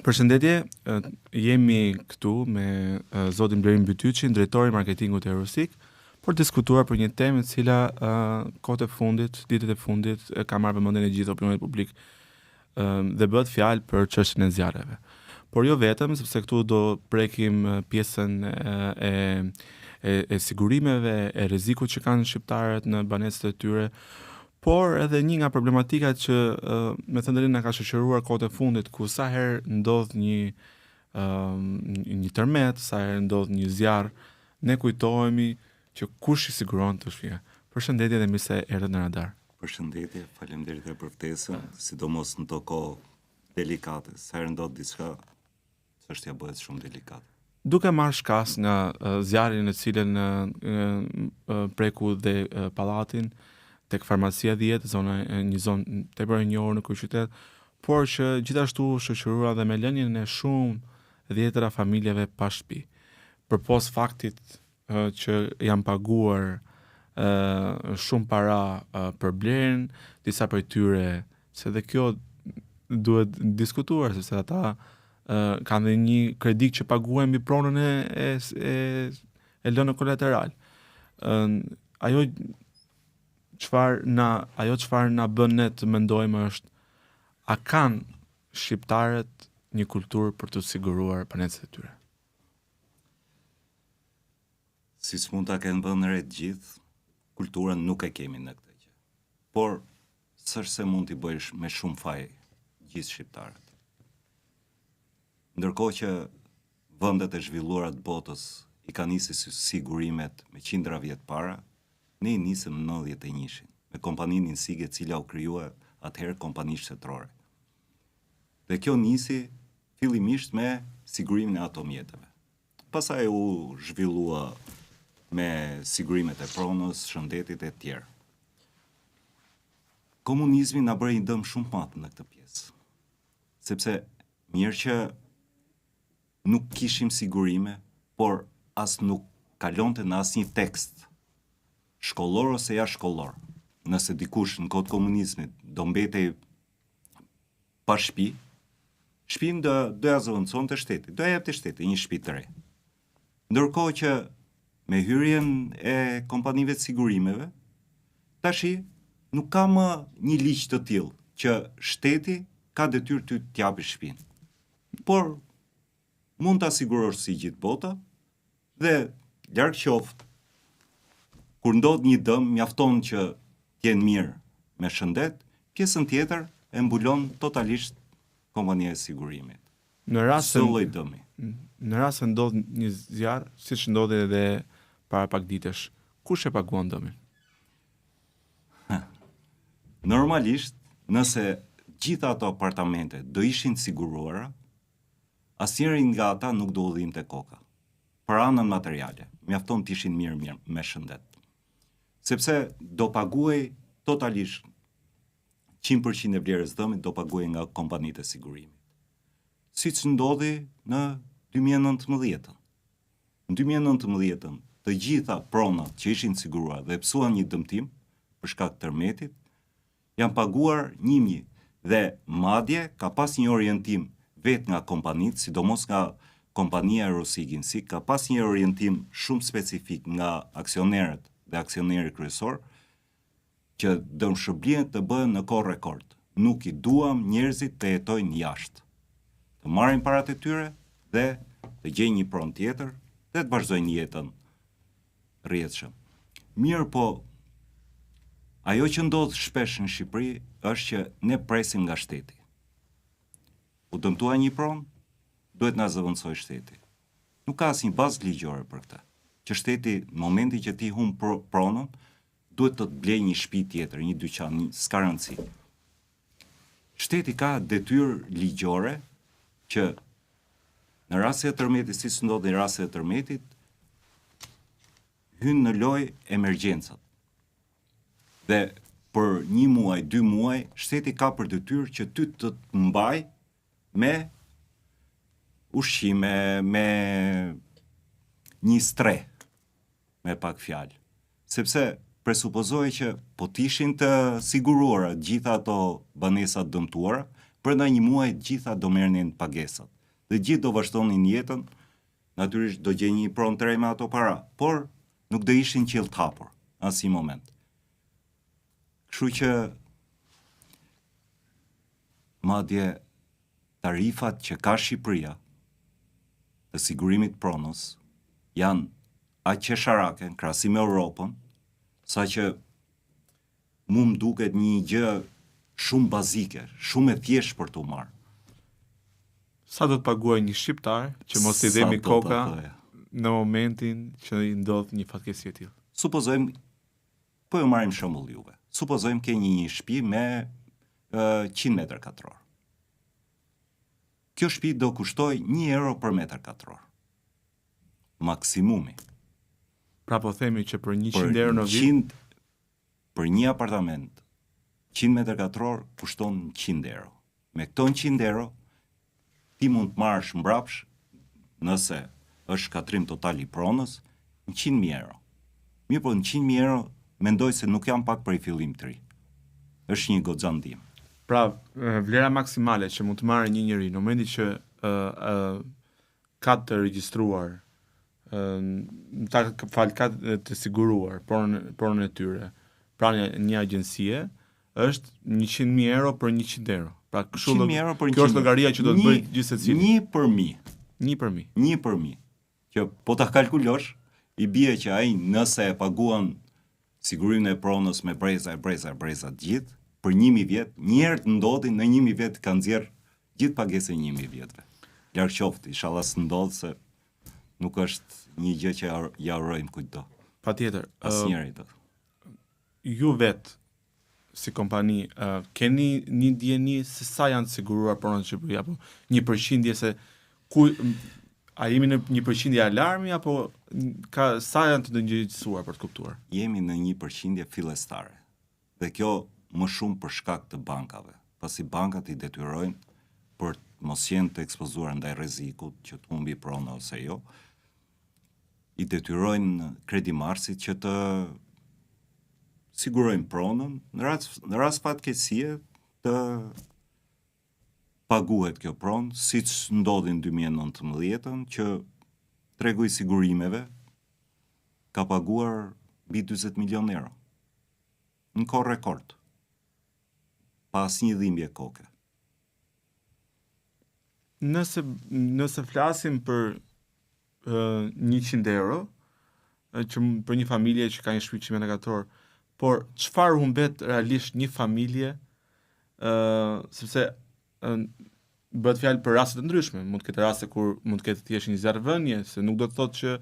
Përshëndetje, jemi këtu me zotin Blerim Bytyçin, drejtori i marketingut e Eurosik, për diskutuar për një temë e cila kohët e fundit, ditët e fundit ka marrë vëmendjen e gjithë opinionit publik dhe bëhet fjalë për çështjen e zjarreve. Por jo vetëm, sepse këtu do prekim pjesën e sigurimeve, e rrezikut që kanë shqiptarët në banesat e tyre, por edhe një nga problematikat që me thënë drejtën na ka shoqëruar kohët e fundit, ku sa herë ndodh një tërmet, sa herë ndodh një zjarr, ne kujtohemi që kush i siguron të shtëpia. Përshëndetje dhe mirë se erdhët në radar. Përshëndetje, faleminderit për ftesën, sidomos në këto kohë delikate. Sa herë ndodh diçka, çështja bëhet shumë delikate. Duke marrë shkas nga zjarri në cilën preku dhe pallatin tek farmacia 10, një zonë tepër e njohur në kryeqytet, por që gjithashtu shoqëruar dhe me lënien e shumë dhjetëra familjeve pa shtëpi. Përpos faktit që janë paguar shumë para për blerjen, disa prej tyre, se dhe kjo duhet diskutuar, sepse ata kanë dhe një kredi që paguajnë mbi pronën e lënë kolateral. Ajo çfarë na bën ne të mendojmë është, a kanë shqiptarët një kulturë për të siguruar banesat e tyre? Si mund ta kenë vënë re të gjithë, kulturën nuk e kemi në këtë gjë. Por s'është se mund t'i bësh me shumë faj gjithë shqiptarët. Ndërkohë që vendet e zhvilluara të botës i kanë nisë sigurimet me qindra vjet para, ne i nisëm në 91-shin, me kompaninë Insigne, e cila u krijua atëherë kompani shtetërore. Dhe kjo nisi fillimisht me sigurimin e atomjeteve. Pastaj u zhvillua me sigurimet e pronës, shëndetit e tjerë. Komunizmi na bëri një dëm shumë të madh në këtë pjesë. Sepse mirë që nuk kishim sigurime, por as nuk kalonte në asnjë tekst shkollor ose jashtëshkollor. Nëse dikush në kohët komunizmit do mbetej pa shtëpi, shtëpinë do ja zëvendësonte shteti, do ja jepte shteti një shtëpi të re. Ndërkohë që me hyrjen e kompanive të sigurimeve, tashi nuk ka më një ligj të tillë që shteti ka detyrë ty të japë shtëpinë. Por mund ta sigurosh si gjithë bota dhe larg qoftë kur ndodh një dëm, mjafton që t'jenë mirë me shëndet, pjesën tjetër e mbulon totalisht kompania e sigurimit. Në rast se lloj dëmi. Në rast se ndodh një zjarr, siç ndodhi edhe para pak ditësh, kush e paguan dëmin? Normalisht, nëse gjitha ato apartamente do ishin siguruara, asnjëri nga ata nuk do udhëzonte koka. Për anën materiale, mjafton të ishin mirë me shëndet. Sepse do paguaj totalisht 100% e vlerës dëmit do paguaj nga kompanitë e sigurimit. Siç ndodhi në 2019. Në 2019, të gjitha pronat që ishin siguruar dhe psuan një dëmtim për shkak të tërmetit, janë paguar 1.000 dhe madje ka pas një orientim vetë nga kompanitë, sidomos nga kompania Eurosik, ka pas një orientim shumë specifik nga aksionerët dhe aksioneri kryesor, që dëmshpërblimet të bëhen në kohë rekord. Nuk i duam njerëzit të jetojnë jashtë, të marrin parat e tyre dhe të gjejnë një pronë tjetër dhe të vazhdojnë jetën rrjedhshëm. Mirë po, ajo që ndodh shpesh në Shqipëri është që ne presim nga shteti. U dëmtua një pronë, duhet na zëvendësoj shteti. Nuk ka asnjë bazë ligjore për këtë. Që shteti në momentin që ti humb pronën, duhet të të blej një shtëpi tjetër, një dyqan, s'ka rëndësi. Shteti ka detyrë ligjore që në rastet e tërmetit, siç ndodhi në rastet e tërmetit, hyn në lojë emergjencat. Dhe për 1 muaj, 2 muaj, shteti ka për detyrë që ty të të mbaj me ushqime, me një stre, me pak fjalë. Sepse presupozohet që po t'ishin të siguruara gjitha ato banesa dëmtuara, Brenda një muaji gjitha do merrnin pagesat. Dhe gjithë do vazhdonin jetën, natyrisht do gjej një pronë të re me ato para, por nuk do ishin qiell të hapur asnjë moment. Kështu që madje tarifat që ka Shqipëria të sigurimit pronës janë aq qesharake në krahasim me Europën, saqë mu më duket një gjë shumë bazike, shumë e thjeshtë për t'u marrë. Sa do të paguaj një shqiptar që mos i dhemi koka në momentin që i ndodh një fatkeqësi e tillë? Supozojmë, po ju marrim shembull juve. Supozojmë ke një shtëpi me 100 metër katror. Kjo shtëpi do kushtoj 1 euro për metër katror. Maksimumi. Pra po themi që për 100 euro në vit, për një apartament 100 metër katror kushton 100 euro. Me këto 100 euro ti mund të marrësh mbrapsh, nëse është shkatrim total i pronës, 100.000 euro. Mirë po 100.000 euro mendoj se nuk janë pak për i fillim të ri. Është një goxhandim. Pra, vlera maksimale që mund të marrë një njeri në momentin që ka të regjistruar, ka të siguruar pronën e tyre, pra një agjencie, është 100.000 euro për 100 euro. Pra, kjo është llogaria që do të bëj gjithë secili. 1 për 1000. 1 për 1000. 1 për 1000. Që po ta kalkulosh, i bie që ai nëse e paguan sigurimin e pronës me breza gjithë, për 1000 vjet, një herë të ndodhi në 1000 vjet kanë nxjerr gjithë pagesën e 1000 vjetëve. Larg qoftë, inshallah s'ndodh se nuk është një gjë që ja urojmë kujtdo. Patjetër. Asnjëri do. Ju vetë si kompani keni një dieni se sa janë siguruar pronat në Shqipëri, apo një përqindje se a jemi në një përqindje alarmi apo sa janë të ndërgjegjësuar për të kuptuar? Jemi në një përqindje fillestare. Dhe kjo më shumë për shkak të bankave, pasi bankat i detyrojnë për mos jenë të ekspozuar ndaj rrezikut që të humbi prona ose jo, i detyrojnë kredimarrësit që të sigurojnë pronën, në rast fatkeqësie të paguhet kjo pronë, siç ndodhi në 2019 që tregu i sigurimeve ka paguar mbi 40 milion euro. Në kohë rekord. Pa asnjë dhimbje koke. Nëse flasim për 100 euro, që për një familje që ka një shtëpi 100 metër katror, por çfarë humbet realisht një familje, sepse bëhet fjalë për raste të ndryshme, mund të ketë raste kur mund të ketë thjesht një zjarrvënie, se nuk do të thotë që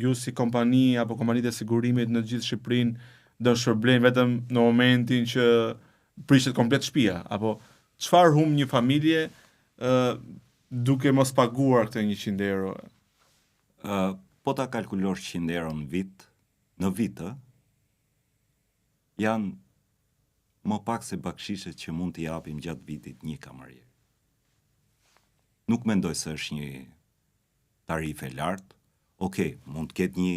ju si kompani apo kompanitë e sigurimit në gjithë Shqipërinë do shpërblejnë vetëm në momentin që prishet komplet shtëpia, apo çfarë humb një familje duke mos paguar këtë 100 euro? Po ta kalkulosh 100 euro në vit, janë më pak se bakshishet që mund t'i japim gjatë vitit një kamarier. Nuk mendoj se është një tarife lartë. Okej, mund të ketë një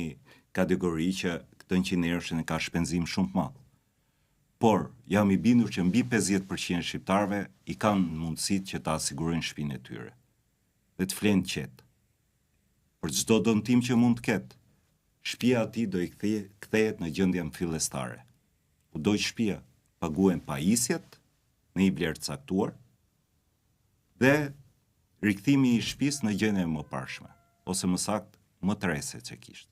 kategori që këtë 100 euro e ka shpenzim shumë të madh. Por jam i bindur që mbi 50% shqiptarëve i kanë mundësitë që ta sigurojnë shtëpinë e tyre. Dhe të flenë qetë. Për çdo dëmtim që mund të ketë, shtëpia e tij do i kthehet në gjendjen fillestare. Kudo që shtëpia paguhen pajisjet në një vlerë të caktuar dhe rikthimi i shtëpisë në gjendjen e mëparshme, ose më saktë më të re se që kishte.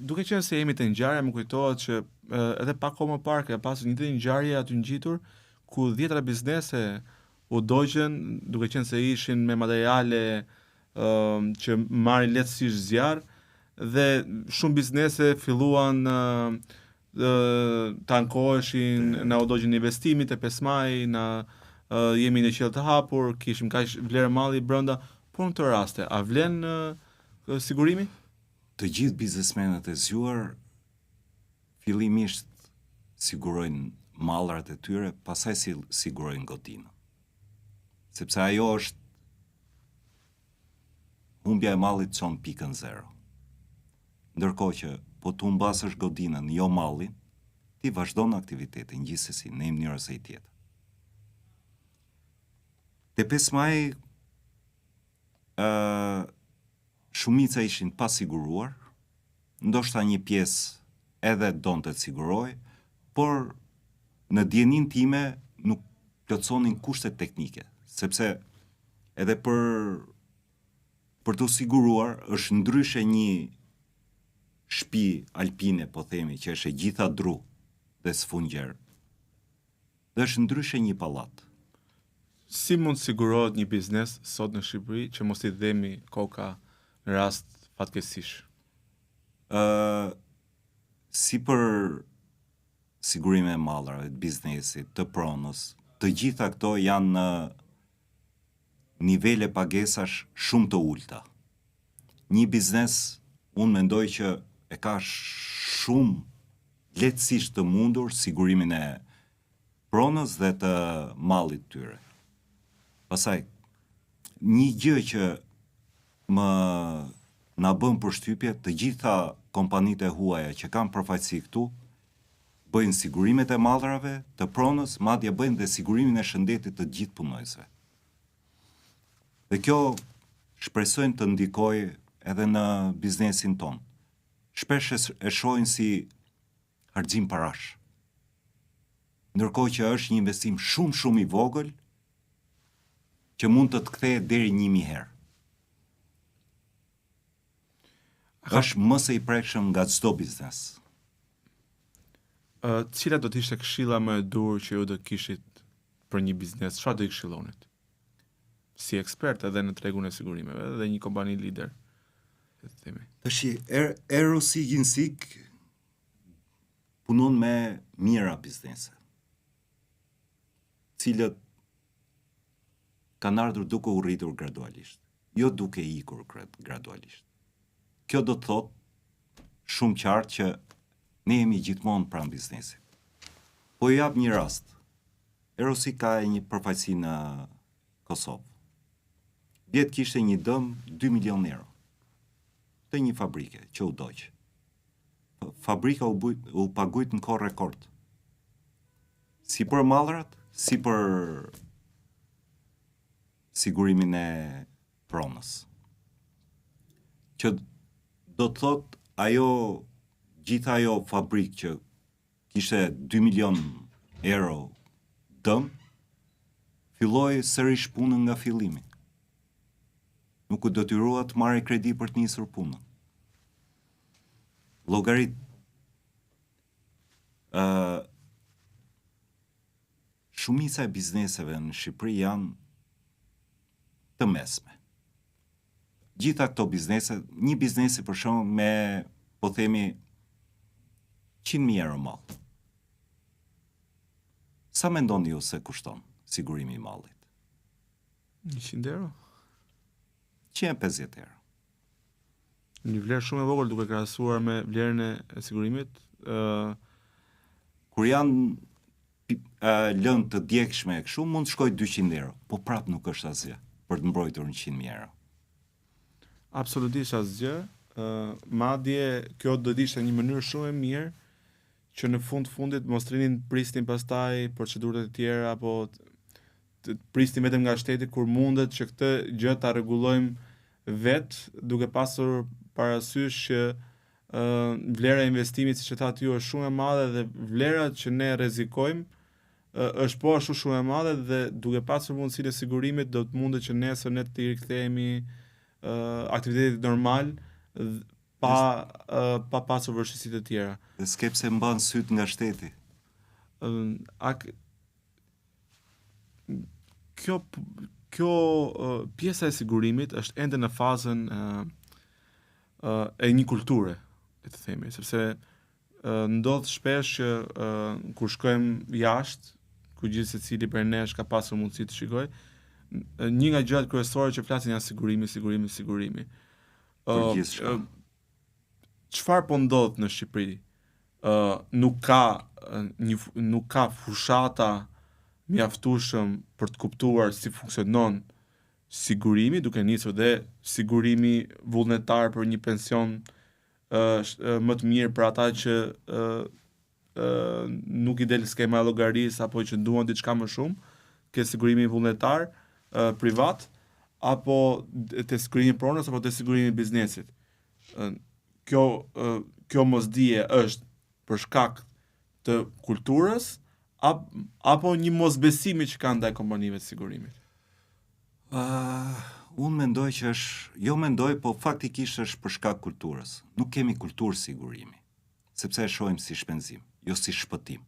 Duke qenë se jemi të ngjarje, më kujtohet që edhe pak kohë më parë ka pasur një ngjarje aty ngjitur ku 10 biznese u dogjën, duke qenë se ishin me materiale që marrin lehtësisht zjarr, dhe shumë biznese filluan të ankoheshin, na u dogjën investimit e 5 maj, na jemi në qiell të hapur, kishim kaq vlerë malli brenda, por në të raste, a vlen sigurimi? Të gjithë biznesmenët e zgjuar fillimisht sigurojnë mallrat e tyre, pastaj sigurojnë godinën. Sepse ajo është humbja e mallit çon pikën 0. Ndërkohë që po të humbasësh godinën, jo mallin, ti vazhdon aktivitetin gjithsesi në një mënyrë ose tjetër. Te 5 maj shumica ishin pasiguruar, ndoshta një pjesë edhe donte të siguroj, por në djenin time nuk plotësonin kushtet teknike, sepse edhe për të siguruar është ndryshe një shtëpi alpine, po themi, që është e gjitha dru dhe sfungjer, dhe është ndryshe një pallat. Si mund të sigurohet një biznes sot në Shqipëri që mos i dhemi koka në rast fatkeqësish? Si për sigurime e mallrave, të biznesit, të pronës, të gjitha këto janë në nivele pagesash shumë të ulta. Një biznes, unë mendoj që e ka shumë lehtësisht të mundur sigurimin e pronës dhe të mallit tyre. Pastaj, një gjë që na bën përshtypje, të gjitha kompanitë e huaja që kanë përfaqësi këtu bëjnë sigurimet e mallrave, të pronës, madje bëjnë dhe sigurimin e shëndetit të gjithë punojësve. Dhe kjo shpresojmë të ndikojë edhe në biznesin ton. Shpesh e shohin si harxhim parash. Ndërkohë që është një investim shumë i vogël që mund të kthehet deri 1000 herë. Është më së i prekshëm nga çdo biznes. Cila do të ishte këshilla më e dur që ju do kishit për një biznes? Çfarë do i këshillonit? Si ekspert edhe në tregun e sigurimeve dhe një kompani lider. Tash Ero Siginsik punon me mira biznese, cilët kanë ardhur duke u rritur gradualisht, jo duke ikur gradualisht. Kjo do të thotë shumë qartë që ne jemi gjithmonë pranë biznesit. Po jap një rast. Erosi ka një përfaqësi në Kosovë. Vjet kishte një dëm 2 milion euro të një fabrike që u doq. Fabrika u paguajt në kohë rekord. Si për mallrat, si për sigurimin e pronës. Që do të thot gjitha ajo fabrikë që kishte 2 milion euro dëm, filloi sërish punën nga fillimi. Nuk u detyrua të marrë kredi për të nisur punën. Llogarit shumica e bizneseve në Shqipëri janë të mesme. Gjitha këto biznese, një biznesi për shembull me, po themi, 100.000 euro mall. Sa mendoni ju se kushton sigurimi i mallit? 100 euro? 150 euro. Një vlerë shumë e vogël duke krahasuar me vlerën e sigurimit. Kur janë lënë të djegshme e kështu, mund të shkojë 200 euro, po prap nuk është asgjë për të mbrojtur 100.000 euro. Absolutisht asgjë. Madje kjo do të ishte një mënyrë shumë e mirë që në fundit mos rinin pristin pastaj procedurat e tjera apo të pristin vetëm nga shteti kur mundet që këtë gjë ta rregullojmë vetë duke pasur parasysh që vlera e investimit siç e thatë ju është shumë e madhe dhe vlera që ne rrezikojmë është po ashtu shumë e madhe dhe duke pasur mundësinë e sigurimit do të mundet që nesër ne të rikthehemi aktivitetit normal pa pasur vështirësi të tjera. Dhe skepse mban syt nga shteti. Kjo pjesa e sigurimit është ende në fazën e një kulture, le të themi, sepse ndodh shpesh që kur shkojmë jashtë, ku gjithë secili për nesh ka pasur mundësi të shikojë, një nga gjërat kryesore që flasin janë sigurimi. Çfarë po ndodh në Shqipëri? Nuk ka fushata mjaftueshëm për të kuptuar si funksionon sigurimi, duke nisur dhe sigurimi vullnetar për një pension më të mirë për ata që nuk i del skema e llogarisë apo që duan diçka më shumë, ke sigurimi vullnetar privat apo te sigurimi i pronës apo te sigurimi i biznesit. Kjo mosdije është për shkak të kulturës apo një mosbesimi që kanë ndaj kompanive të sigurimit. Unë mendoj që jo mendoj, po faktikisht është për shkak kulturës. Nuk kemi kulturë sigurimi, sepse e shohim si shpenzim, jo si shpëtim.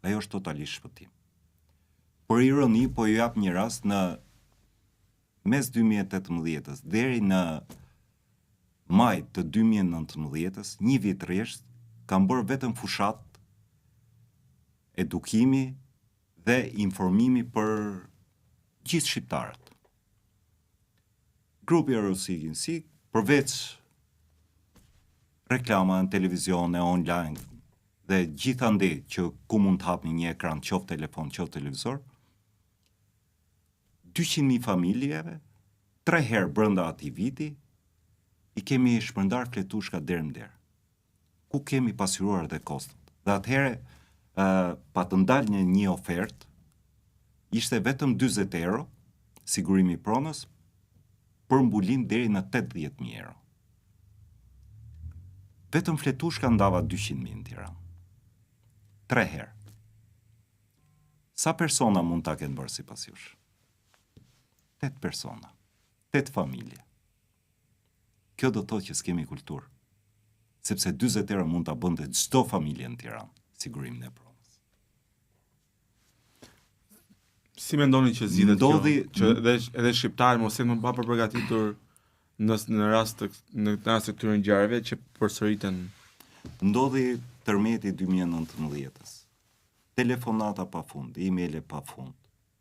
Ajo është totalisht shpëtim. Por ironi, po ju jap një rast në mes 2018-s deri në maj të 2019-s, një vit rresht, kam bërë vetëm fushat edukimi dhe informimi për gjithë shqiptarët. Grupi Eurosig Insig, përveç reklama në televizion e online dhe gjithande që ku mund të hapni një ekran, qoftë telefon, qoftë televizor, 200.000 familjeve, 3 herë brenda atij viti, i kemi shpërndar fletushka derë më derë. Ku kemi pasqyruar dhe kostot. Dhe atëherë, pa të ndalë një ofertë, ishte vetëm 40 euro, sigurimi i pronës, për mbulim deri në 80.000 euro. Vetëm fletushka ndava 200.000 në Tiranë. 3 herë. Sa persona mund ta kenë bërë sipas jush? 8 persona. 8 familje. Kjo do të thotë që s'kemi kulturë. Sepse 40 euro mund ta bënte çdo familje në Tiranë, sigurimin e pronës. Si mendoni që zgjidhet kjo? Që edhe shqiptarët mos jenë më pa përgatitur në rast të këtyre ngjarjeve që përsëriten. Ndodhi tërmeti 2019-s. Telefonata pafund, email pafund,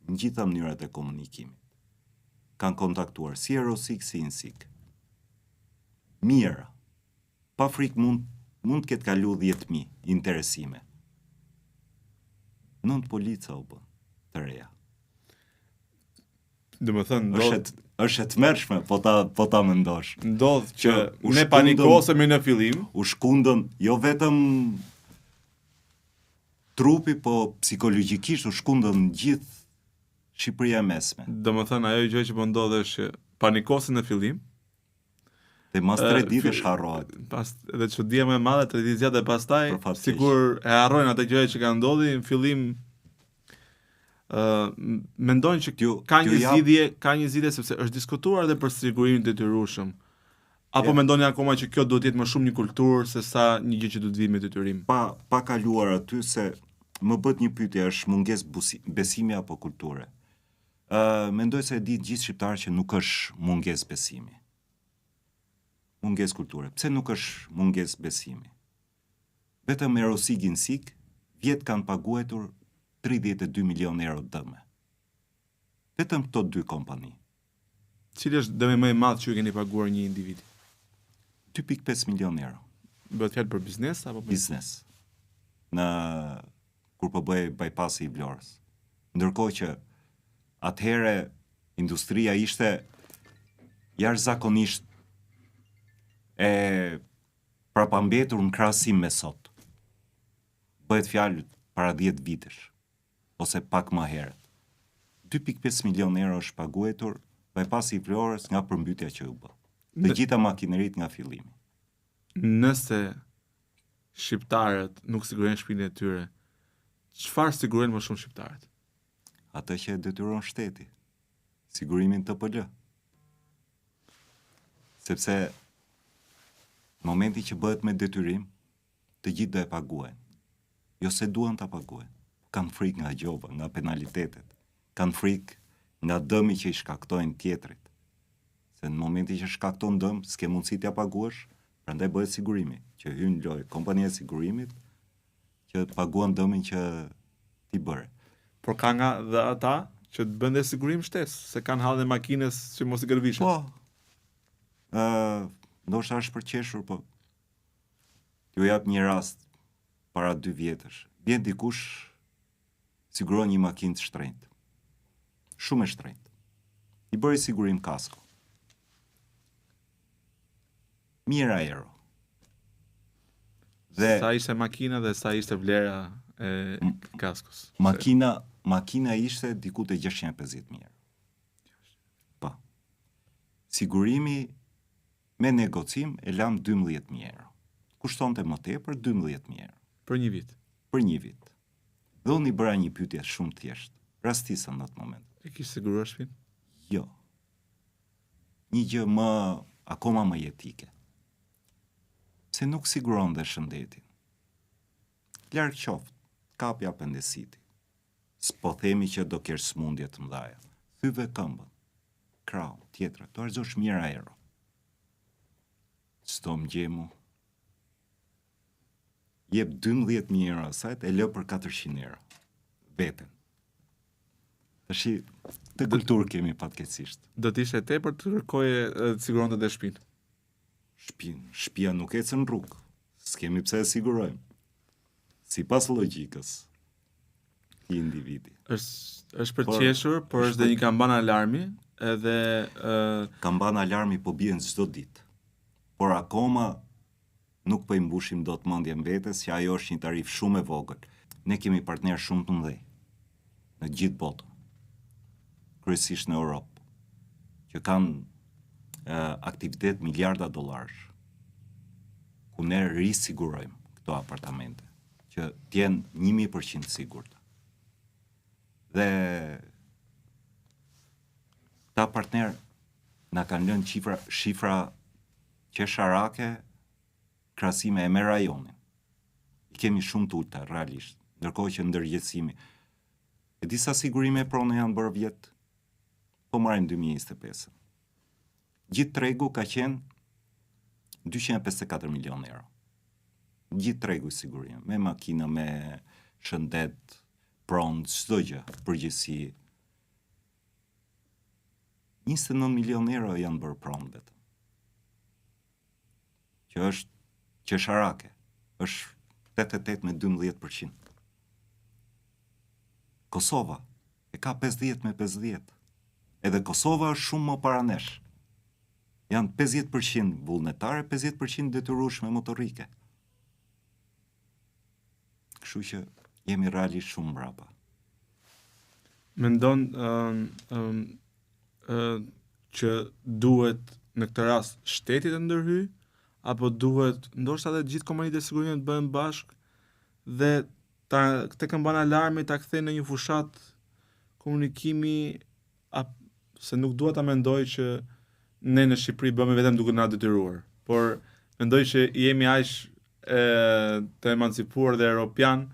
në gjitha mënyrat e komunikimit. Kanë kontaktuar si Eurosig si Insig. Mira. Pa frikë mund të ketë kalu 10.000 interesime. 9 polica u bën të reja. Domethënë është e tmerrshme po ta mendosh. Ndodh që ne panikosemi në fillim, u shkundën jo vetëm trupi, po psikologjikisht u shkundën gjithë Shqipëria e mesme. Domethënë ajo gjë që po ndodh është që panikosin në fillim. Dhe mas 3 ditësh harrohet. Edhe çudia më e madhe 3 ditë zgjatë e pastaj sigur e harrojnë atë gjë që kanë ndodhi në fillim. Mendojnë që ka një zgjidhje sepse është diskutuar edhe për sigurimin detyrueshëm. Apo mendoni akoma që kjo duhet të jetë më shumë një kulturë se sa një gjë që duhet të vijë me detyrim? Pa kaluar aty se më bët një pyetje, është mungesë besimi apo kulture. Mendoj se e ditë gjithë shqiptarët që nuk është mungesë besimi. Mungesë kulture. Pse nuk është mungesë besimi? Vetëm Eurosig Insig vjet kanë paguetur 32 milion euro dëme. Vetëm këto 2 kompani. Cili është dëmi më i madh që ju keni paguar një individi? 2.5 milion euro. Bëhet fjalë për biznes apo biznes? Kur po bëhej bypassi i Vlorës. Ndërkohë që atëherë industria ishte jashtëzakonisht e prapambetur në krahasim me sot. Bëhet fjalë para 10 vitesh. Ose pak më herët. 2.5 milion euro është paguetur bypassi i Vlorës nga përmbytja që u bë. Të gjitha makineritë nga fillimi. Nëse shqiptarët nuk sigurojnë shtëpinë e tyre, çfarë sigurojnë më shumë shqiptarët? Atë që detyron shteti. Sigurimin TPL. Sepse në momenti që bëhet me detyrim, të gjithë do e paguajnë. Jo se duan ta paguajnë. Kanë frikë nga gjoba, nga penalitetet. Kanë frikë nga dëmi që i shkaktojnë tjetrit. Se në momenti që shkakton dëm, s'ke mundësi t'ja paguash, prandaj bëhet sigurimi, që hyn lojë kompania e sigurimit që të paguan dëmin që ti bëre. Por ka nga dhe ata që të bënde sigurim shtesë, se kanë hallë makines që mos i gërvishet. Po. Ndoshta është për qeshur, po. Ju jap një rast para 2 vjetësh. Vjen dikush siguron një makinë të shtrenjtë. Shumë e shtrenjtë. I bëri sigurim kasko. 1000 euro. Dhe sa ishte makina dhe sa ishte vlera e kaskos. Makina ishte diku te 650.000 euro. Po. Sigurimi me negocim e lam 12.000 euro. Kushtonte më tepër 12.000 euro. Për një vit. Për një vit. Dhe unë i bëra një pyetje shumë thjesht. Rastisën në atë moment. E kishte siguruar shtëpinë? Jo. Një gjë më akoma më jetike. Se nuk siguron dhe shëndetin. Larg qoftë, kapi apendiciti. S'po themi që do kesh smundje të mëdha. Thyve këmbën, krau, tjetra, të arzosh mirë aero. S'to më gjemu. Jep 12.000 euro asajt, e lë për 400 euro. Veten. Tashi, të kulturë kemi patkeqësisht. Do të ishte tepër të kërkoje të siguronte dhe shtëpinë. Shtëpia nuk ecën në rrugë. S'kemi pse e sigurojmë. Sipas logjikës i individi. Është për qeshur, por është dhe një kamban alarmi, edhe kamban alarmi po bien çdo ditë. Por akoma nuk po i mbushim dot mendjen vetes që ajo është një tarif shumë e vogël. Ne kemi partner shumë të mëdhenj në gjithë botën. Kryesisht në Europë, që kanë aktivitet miliarda dollarësh. Ku ne risigurojmë këto apartamente, që t'jenë 100% sigurta. Dhe ta partner na kanë lënë shifra qesharake krahasime me rajonin. I kemi shumë të ulta realisht, ndërkohë që ndërgjegjësimi e disa sigurime pronë janë bërë vjet, po marrim 2025. Gjithë tregu ka qenë 254 milion euro. Gjithë tregu i sigurime, me makina, me shëndet, pronë, çdo gjë, përgjithësi. 29 milion euro janë bërë pronë vetëm. Që është qesharake, është 88 me 12%. Kosova e ka 50 me 50. Edhe Kosova është shumë më para nesh. Janë 50% vullnetare, 50% detyrueshme motorike. Kështu që jemi realisht shumë mbrapa. Mendon që duhet në këtë rast shteti të ndërhyjë, apo duhet ndoshta edhe gjithë kompanitë e sigurimit të bëhen bashkë dhe këtë kamban alarmi ta kthejnë në një fushat komunikimi, se nuk dua ta mendoj që ne në Shqipëri bëhemi vetëm duke na detyruar, por mendoj që jemi aq të emancipuar dhe europian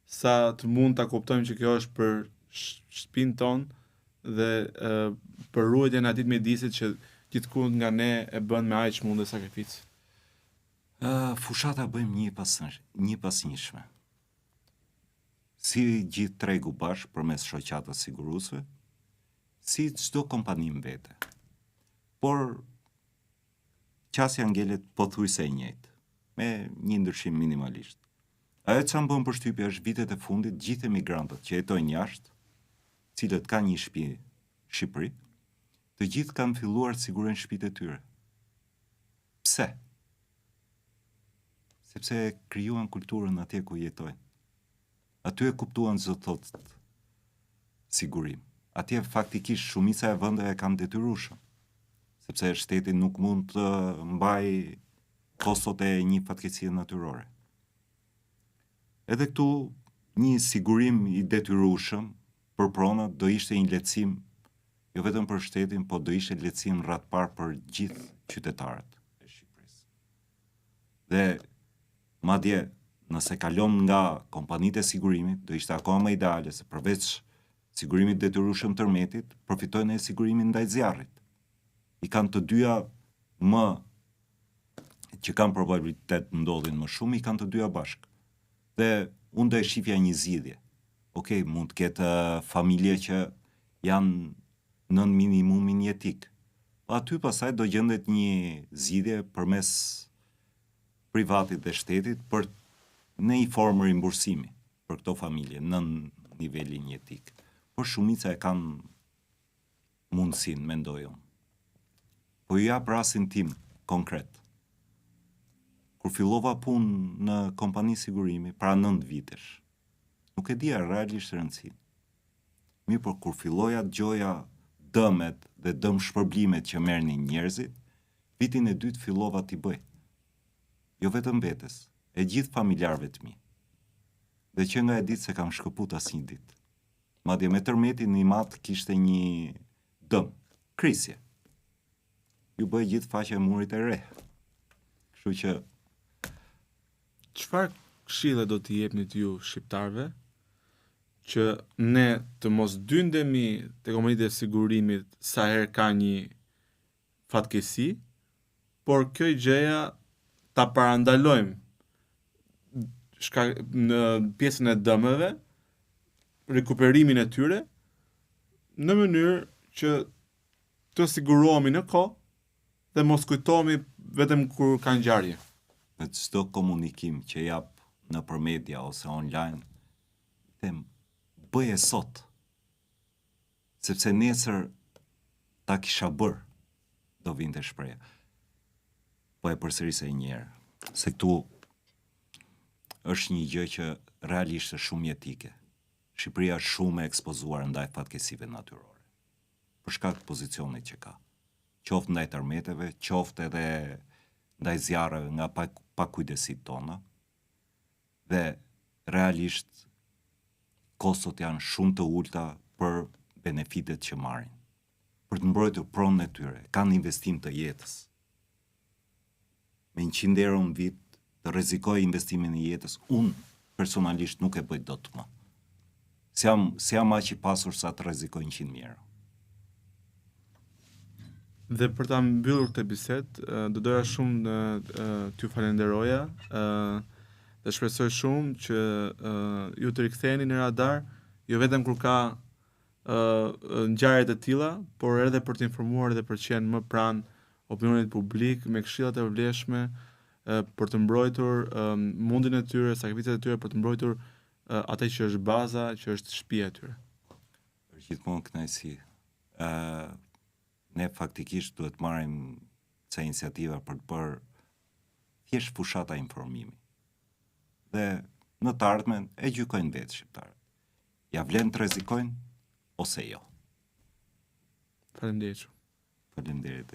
sa të mund ta kuptojmë që kjo është për shtëpinë tonë dhe për ruajtjen e atij mjedisit që gjithkund nga ne e bën me aq çmundë sakrificë. Fushata bëjmë një pas njëshme. Si gjithë tregu bashkë përmes shoqatës siguruese, si çdo kompani në vete. Por qasja ngelet pothuajse e njëjtë, me një ndryshim minimalisht. Ajo që më bën përshtypje është vitet e fundit gjithë emigrantët që jetojnë jashtë, cilët kanë një shtëpi në Shqipëri, të gjithë kanë filluar të sigurojnë shtëpitë e tyre. Pse? Sepse krijuan kulturën atje ku jetojnë. Aty e kuptuan çdo thotë sigurim. Atje faktikisht shumica e vendeve kanë detyrueshëm, sepse shteti nuk mund të mbaj kostot e një fatkeqësie natyrore. Edhe këtu një sigurim i detyrueshëm për pronat do ishte një lehtësim jo vetëm për shtetin, po do ishte lehtësim rrethpar për gjithë qytetarët e Shqipërisë. Dhe madje nëse kalon nga kompanitë e sigurimit, do ishte akoma më ideale se përveç sigurimit detyrueshëm tërmetit, përfitojnë e sigurimin ndaj zjarrit. I kanë të dyja më që kanë probabilitet ndodhin më shumë, i kanë të dyja bashkë. Dhe unë do e shifja një zgjidhje. Okej, mund të ketë familje që janë nën minimumin jetik. Aty pasaj do gjendet një zgjidhje përmes privatit dhe shtetit për në një formë rimbursimi për këto familje nën nivelin jetik. Por shumica e kanë mundësinë, mendoj unë. Po ju jap rastin tim konkret. Kur fillova punë në kompani sigurimi, para 9 vitesh, nuk e dija realisht rëndësinë. Mirë, por kur filloja të gjoja dëmet dhe dëm shpërblimet që merrnin njerëzit, vitin e dytë fillova t'i bëj. Jo vetëm vetes, e gjithë familjarëve të mi. Dhe që nga e ditë se kam shkëput asnjë ditë. Madje me tërmetin i madh kishte një dëm, krisje. Ju bëj gjithë faqe e murit e re. Kështu që Çfarë këshille do t'i jepni ju shqiptarëve që ne të mos dyndemi te kompanitë e sigurimit sa herë ka një fatkeqësi, por kjo gjëja ta parandalojmë në pjesën e dëmeve, rekuperimin e tyre, në mënyrë që të sigurohemi në kohë dhe mos kujtohemi vetëm kur ka ngjarje. në çdo komunikim që jap nëpër media ose online, them bëje sot. Sepse nesër ta kisha bër, do vinte shpreha. Po e përsërisej një herë, se këtu është një gjë që realisht është shumë jetike. Shqipëria është shumë e ekspozuar ndaj fatkeqësive natyrore. Për shkak të pozicionit që ka. Qoftë ndaj tërmeteve, qoftë edhe ndaj zjarreve nga pakujdesit tona. Dhe realisht kostot janë shumë të ulta për benefitet që marrin. Për të mbrojtur pronën e tyre, kanë investim të jetës. Me 100 euro në vit të rrezikoj investimin e jetës, unë personalisht nuk e bëj dot më. Si jam aq i pasur sa të rrezikoj 100 euro. Dhe për ta mbyllur këtë bisedë, do doja shumë t'ju falenderoja dhe shpresoj shumë që ju të riktheheni në radar, jo vetëm kur ka ngjarje të tilla, por edhe për të informuar dhe për të qenë më pranë opinionit publik me këshillat e vlefshme për të mbrojtur mundin e tyre, sakrificat e tyre për të mbrojtur atë që është baza, që është shtëpia e tyre. Është gjithmonë kënaqësi. Ne faktikisht duhet marrim ca iniciativa për të bërë thjesht fushata informimi. Dhe në të ardhmen e gjykojnë vetë shqiptarët. Ja vlen të rrezikojnë ose jo. Faleminderit. Faleminderit.